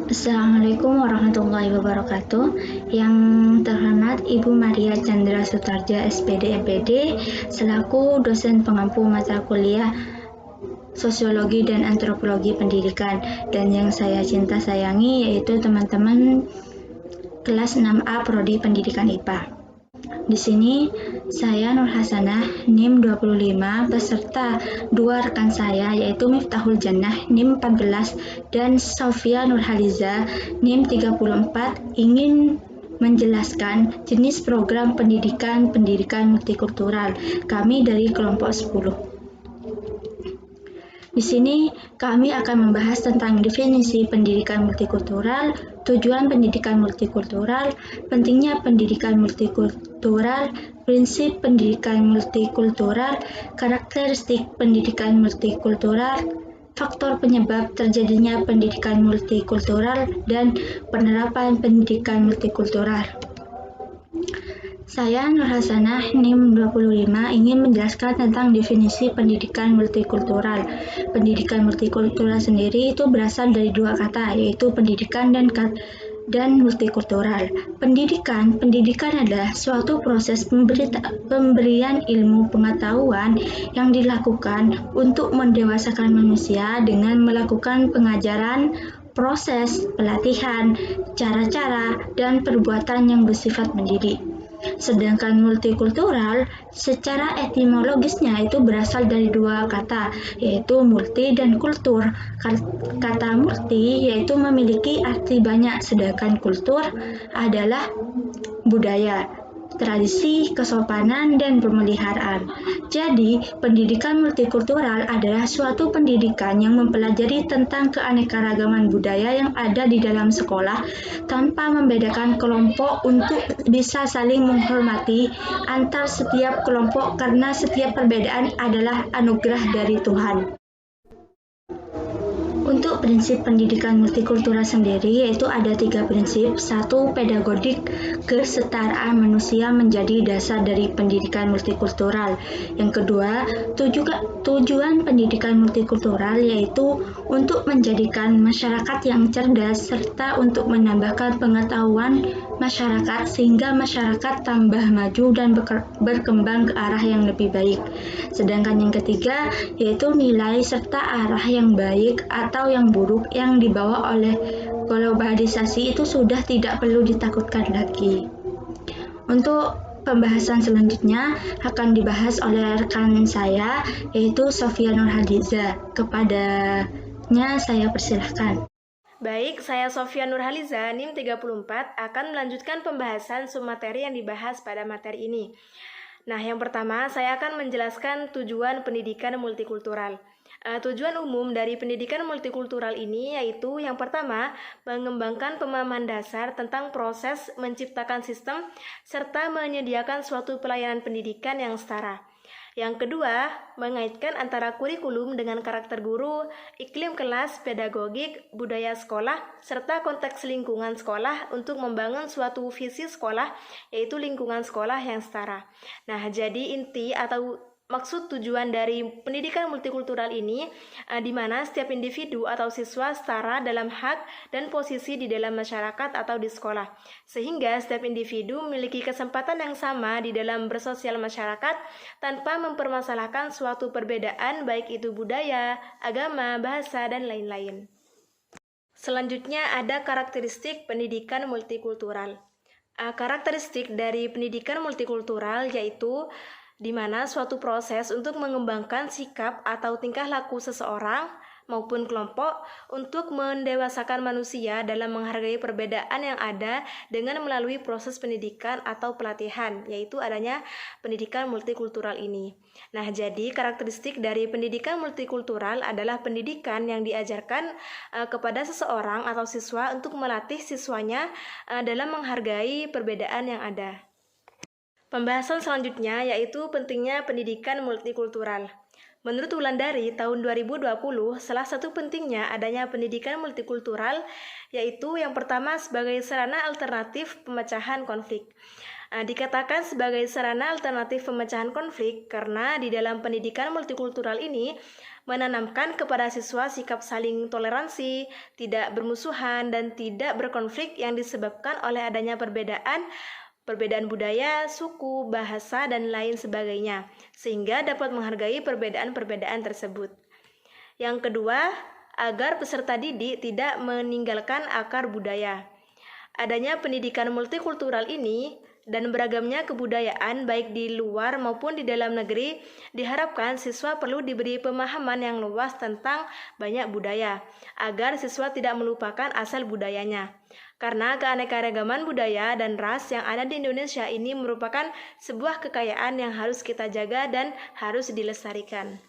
Assalamualaikum warahmatullahi wabarakatuh. Yang terhormat Ibu Maria Chandra Sutarja, SPD MPD, selaku dosen pengampu mata kuliah Sosiologi dan Antropologi Pendidikan, dan yang saya cinta sayangi yaitu teman-teman kelas 6A Prodi Pendidikan IPA. Di sini saya Nur Hasanah NIM 25 beserta dua rekan saya yaitu Miftahul Jannah NIM 14 dan Sofia Nurhaliza NIM 34 ingin menjelaskan jenis program pendidikan multikultural kami dari kelompok 10. Di sini kami akan membahas tentang definisi pendidikan multikultural, tujuan pendidikan multikultural, pentingnya pendidikan multikultural, prinsip pendidikan multikultural, karakteristik pendidikan multikultural, faktor penyebab terjadinya pendidikan multikultural, dan penerapan pendidikan multikultural. Saya Nur Hasanah NIM 25 ingin menjelaskan tentang definisi pendidikan multikultural. Pendidikan multikultural sendiri itu berasal dari dua kata, yaitu pendidikan dan multikultural. Pendidikan adalah suatu proses pemberian ilmu pengetahuan yang dilakukan untuk mendewasakan manusia dengan melakukan pengajaran, proses, pelatihan, cara-cara, dan perbuatan yang bersifat mendidik. Sedangkan multikultural secara etimologisnya itu berasal dari dua kata, yaitu multi dan kultur. Kata multi yaitu memiliki arti banyak, sedangkan kultur adalah budaya, tradisi, kesopanan, dan pemeliharaan. Jadi, pendidikan multikultural adalah suatu pendidikan yang mempelajari tentang keanekaragaman budaya yang ada di dalam sekolah tanpa membedakan kelompok untuk bisa saling menghormati antar setiap kelompok karena setiap perbedaan adalah anugerah dari Tuhan. Untuk prinsip pendidikan multikultural sendiri yaitu ada 3 prinsip. 1. Pedagogik, kesetaraan manusia menjadi dasar dari pendidikan multikultural. Yang kedua, tujuan pendidikan multikultural yaitu untuk menjadikan masyarakat yang cerdas serta untuk menambahkan pengetahuan masyarakat sehingga masyarakat tambah maju dan berkembang ke arah yang lebih baik. Sedangkan yang ketiga yaitu nilai serta arah yang baik atau yang buruk yang dibawa oleh globalisasi itu sudah tidak perlu ditakutkan lagi. Untuk pembahasan selanjutnya akan dibahas oleh rekan saya yaitu Sofia Nurhaliza. Kepadanya saya persilahkan. Baik, saya Sofia Nurhaliza, NIM 34, akan melanjutkan pembahasan submateri yang dibahas pada materi ini. Nah, yang pertama, saya akan menjelaskan tujuan pendidikan multikultural. Tujuan umum dari pendidikan multikultural ini yaitu yang pertama, mengembangkan pemahaman dasar tentang proses menciptakan sistem serta menyediakan suatu pelayanan pendidikan yang setara. Yang kedua, mengaitkan antara kurikulum dengan karakter guru, iklim kelas, pedagogik, budaya sekolah, serta konteks lingkungan sekolah untuk membangun suatu visi sekolah, yaitu lingkungan sekolah yang setara. Nah, jadi inti atau maksud tujuan dari pendidikan multikultural ini di mana setiap individu atau siswa setara dalam hak dan posisi di dalam masyarakat atau di sekolah, sehingga setiap individu memiliki kesempatan yang sama di dalam bersosial masyarakat tanpa mempermasalahkan suatu perbedaan baik itu budaya, agama, bahasa, dan lain-lain. Selanjutnya ada karakteristik pendidikan multikultural. Karakteristik dari pendidikan multikultural yaitu di mana suatu proses untuk mengembangkan sikap atau tingkah laku seseorang maupun kelompok untuk mendewasakan manusia dalam menghargai perbedaan yang ada dengan melalui proses pendidikan atau pelatihan, yaitu adanya pendidikan multikultural ini. Nah, jadi karakteristik dari pendidikan multikultural adalah pendidikan yang diajarkan kepada seseorang atau siswa untuk melatih siswanya dalam menghargai perbedaan yang ada. Pembahasan selanjutnya yaitu pentingnya pendidikan multikultural. Menurut Wulandari, tahun 2020, salah satu pentingnya adanya pendidikan multikultural yaitu yang pertama sebagai sarana alternatif pemecahan konflik. Dikatakan sebagai sarana alternatif pemecahan konflik karena di dalam pendidikan multikultural ini menanamkan kepada siswa sikap saling toleransi, tidak bermusuhan, dan tidak berkonflik yang disebabkan oleh adanya perbedaan budaya, suku, bahasa, dan lain sebagainya, sehingga dapat menghargai perbedaan-perbedaan tersebut. Yang kedua, agar peserta didik tidak meninggalkan akar budaya. Adanya pendidikan multikultural ini dan beragamnya kebudayaan baik di luar maupun di dalam negeri, diharapkan siswa perlu diberi pemahaman yang luas tentang banyak budaya, agar siswa tidak melupakan asal budayanya. Karena keanekaragaman budaya dan ras yang ada di Indonesia ini merupakan sebuah kekayaan yang harus kita jaga dan harus dilestarikan.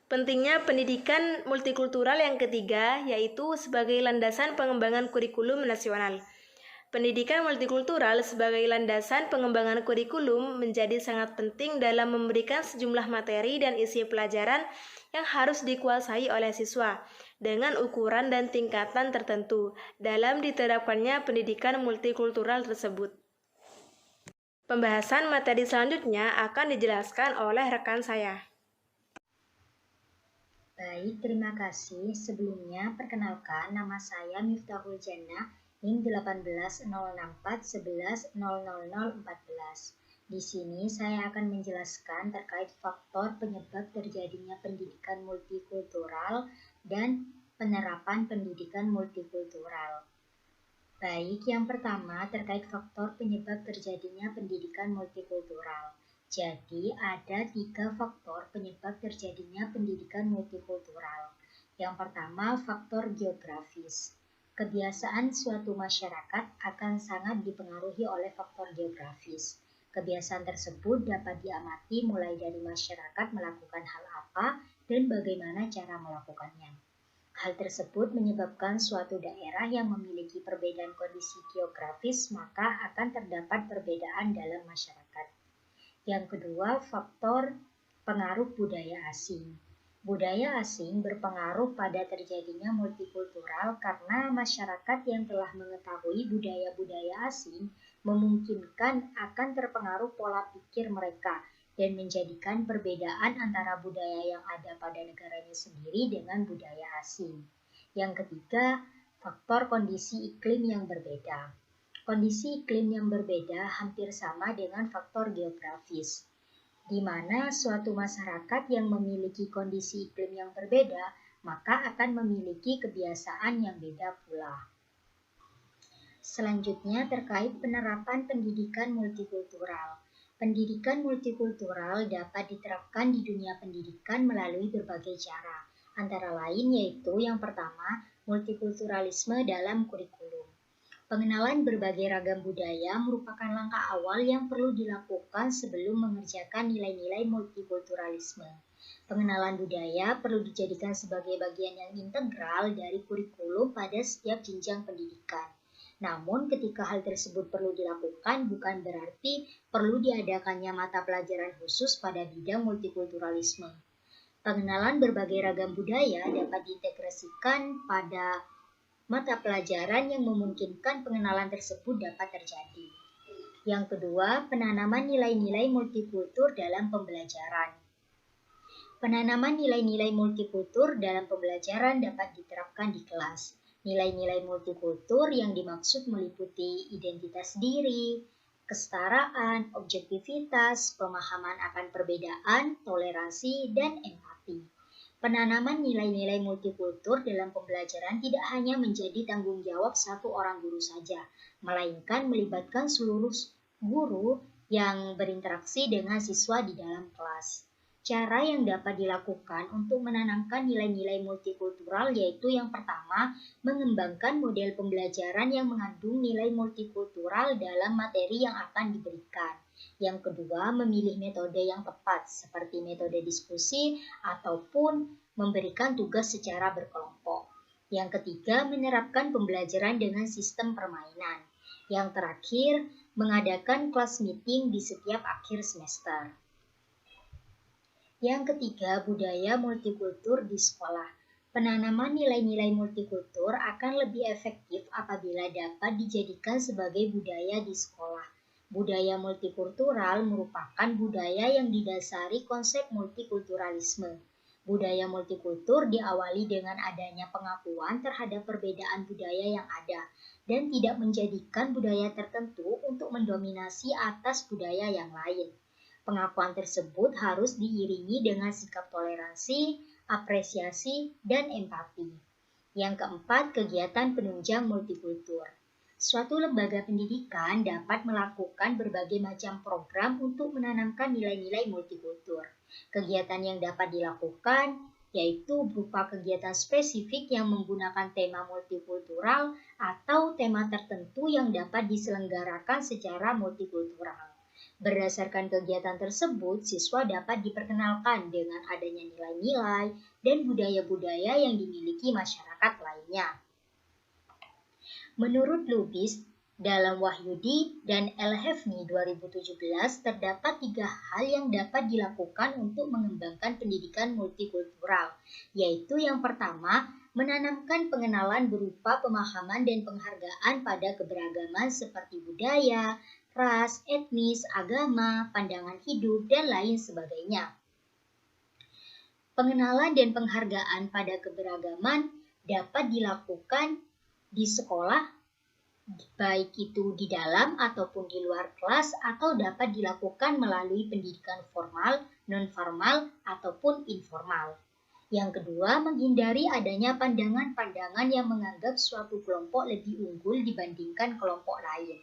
Pentingnya pendidikan multikultural yang ketiga, yaitu sebagai landasan pengembangan kurikulum nasional. Pendidikan multikultural sebagai landasan pengembangan kurikulum menjadi sangat penting dalam memberikan sejumlah materi dan isi pelajaran yang harus dikuasai oleh siswa dengan ukuran dan tingkatan tertentu dalam diterapkannya pendidikan multikultural tersebut. Pembahasan materi selanjutnya akan dijelaskan oleh rekan saya. Baik, terima kasih. Sebelumnya, perkenalkan nama saya Miftahul Jannah, NIM 18064110014. Di sini saya akan menjelaskan terkait faktor penyebab terjadinya pendidikan multikultural dan penerapan pendidikan multikultural. Baik, yang pertama terkait faktor penyebab terjadinya pendidikan multikultural. Jadi, ada 3 faktor penyebab terjadinya pendidikan multikultural. Yang pertama, faktor geografis. Kebiasaan suatu masyarakat akan sangat dipengaruhi oleh faktor geografis. Kebiasaan tersebut dapat diamati mulai dari masyarakat melakukan hal apa dan bagaimana cara melakukannya. Hal tersebut menyebabkan suatu daerah yang memiliki perbedaan kondisi geografis, maka akan terdapat perbedaan dalam masyarakat. Yang kedua, faktor pengaruh budaya asing. Budaya asing berpengaruh pada terjadinya multikultural karena masyarakat yang telah mengetahui budaya-budaya asing memungkinkan akan terpengaruh pola pikir mereka dan menjadikan perbedaan antara budaya yang ada pada negaranya sendiri dengan budaya asing. Yang ketiga, faktor kondisi iklim yang berbeda. Kondisi iklim yang berbeda hampir sama dengan faktor geografis, di mana suatu masyarakat yang memiliki kondisi iklim yang berbeda, maka akan memiliki kebiasaan yang beda pula. Selanjutnya terkait penerapan pendidikan multikultural. Pendidikan multikultural dapat diterapkan di dunia pendidikan melalui berbagai cara, antara lain yaitu yang pertama, multikulturalisme dalam kurikulum. Pengenalan berbagai ragam budaya merupakan langkah awal yang perlu dilakukan sebelum mengerjakan nilai-nilai multikulturalisme. Pengenalan budaya perlu dijadikan sebagai bagian yang integral dari kurikulum pada setiap jenjang pendidikan. Namun, ketika hal tersebut perlu dilakukan, bukan berarti perlu diadakannya mata pelajaran khusus pada bidang multikulturalisme. Pengenalan berbagai ragam budaya dapat diintegrasikan pada mata pelajaran yang memungkinkan pengenalan tersebut dapat terjadi. Yang kedua, penanaman nilai-nilai multikultur dalam pembelajaran. Penanaman nilai-nilai multikultur dalam pembelajaran dapat diterapkan di kelas. Nilai-nilai multikultur yang dimaksud meliputi identitas diri, kesetaraan, objektivitas, pemahaman akan perbedaan, toleransi, dan empati. Penanaman nilai-nilai multikultur dalam pembelajaran tidak hanya menjadi tanggung jawab satu orang guru saja, melainkan melibatkan seluruh guru yang berinteraksi dengan siswa di dalam kelas. Cara yang dapat dilakukan untuk menanamkan nilai-nilai multikultural yaitu yang pertama, mengembangkan model pembelajaran yang mengandung nilai multikultural dalam materi yang akan diberikan. Yang kedua, memilih metode yang tepat seperti metode diskusi ataupun memberikan tugas secara berkelompok. Yang ketiga, menerapkan pembelajaran dengan sistem permainan. Yang terakhir, mengadakan kelas meeting di setiap akhir semester. Yang ketiga, budaya multikultur di sekolah. Penanaman nilai-nilai multikultur akan lebih efektif apabila dapat dijadikan sebagai budaya di sekolah. Budaya multikultural merupakan budaya yang didasari konsep multikulturalisme. Budaya multikultur diawali dengan adanya pengakuan terhadap perbedaan budaya yang ada dan tidak menjadikan budaya tertentu untuk mendominasi atas budaya yang lain. Pengakuan tersebut harus diiringi dengan sikap toleransi, apresiasi, dan empati. Yang keempat, kegiatan penunjang multikultur. Suatu lembaga pendidikan dapat melakukan berbagai macam program untuk menanamkan nilai-nilai multikultur. Kegiatan yang dapat dilakukan yaitu berupa kegiatan spesifik yang menggunakan tema multikultural atau tema tertentu yang dapat diselenggarakan secara multikultural. Berdasarkan kegiatan tersebut, siswa dapat diperkenalkan dengan adanya nilai-nilai dan budaya-budaya yang dimiliki masyarakat lainnya. Menurut Lubis, dalam Wahyudi dan El-Hefni 2017 terdapat 3 hal yang dapat dilakukan untuk mengembangkan pendidikan multikultural, yaitu yang pertama, menanamkan pengenalan berupa pemahaman dan penghargaan pada keberagaman seperti budaya, ras, etnis, agama, pandangan hidup, dan lain sebagainya. Pengenalan dan penghargaan pada keberagaman dapat dilakukan di sekolah, baik itu di dalam ataupun di luar kelas, atau dapat dilakukan melalui pendidikan formal, non-formal, ataupun informal. Yang kedua, menghindari adanya pandangan-pandangan yang menganggap suatu kelompok lebih unggul dibandingkan kelompok lain.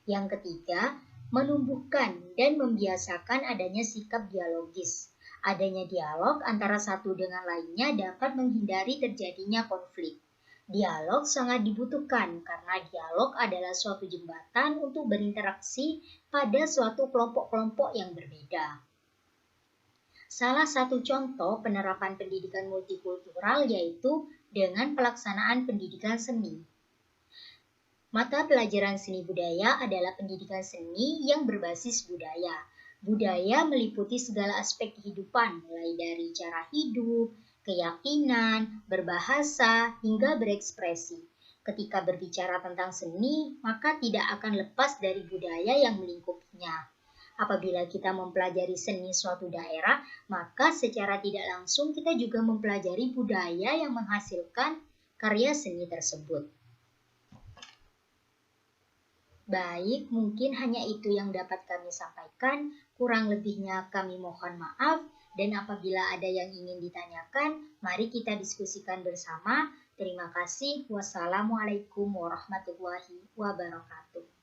Yang ketiga, menumbuhkan dan membiasakan adanya sikap dialogis. Adanya dialog antara satu dengan lainnya dapat menghindari terjadinya konflik. Dialog sangat dibutuhkan karena dialog adalah suatu jembatan untuk berinteraksi pada suatu kelompok-kelompok yang berbeda. Salah satu contoh penerapan pendidikan multikultural yaitu dengan pelaksanaan pendidikan seni. Mata pelajaran seni budaya adalah pendidikan seni yang berbasis budaya. Budaya meliputi segala aspek kehidupan, mulai dari cara hidup, keyakinan, berbahasa, hingga berekspresi. Ketika berbicara tentang seni, maka tidak akan lepas dari budaya yang melingkupinya. Apabila kita mempelajari seni suatu daerah, maka secara tidak langsung kita juga mempelajari budaya yang menghasilkan karya seni tersebut. Baik, mungkin hanya itu yang dapat kami sampaikan. Kurang lebihnya kami mohon maaf. Dan apabila ada yang ingin ditanyakan, mari kita diskusikan bersama. Terima kasih. Wassalamualaikum warahmatullahi wabarakatuh.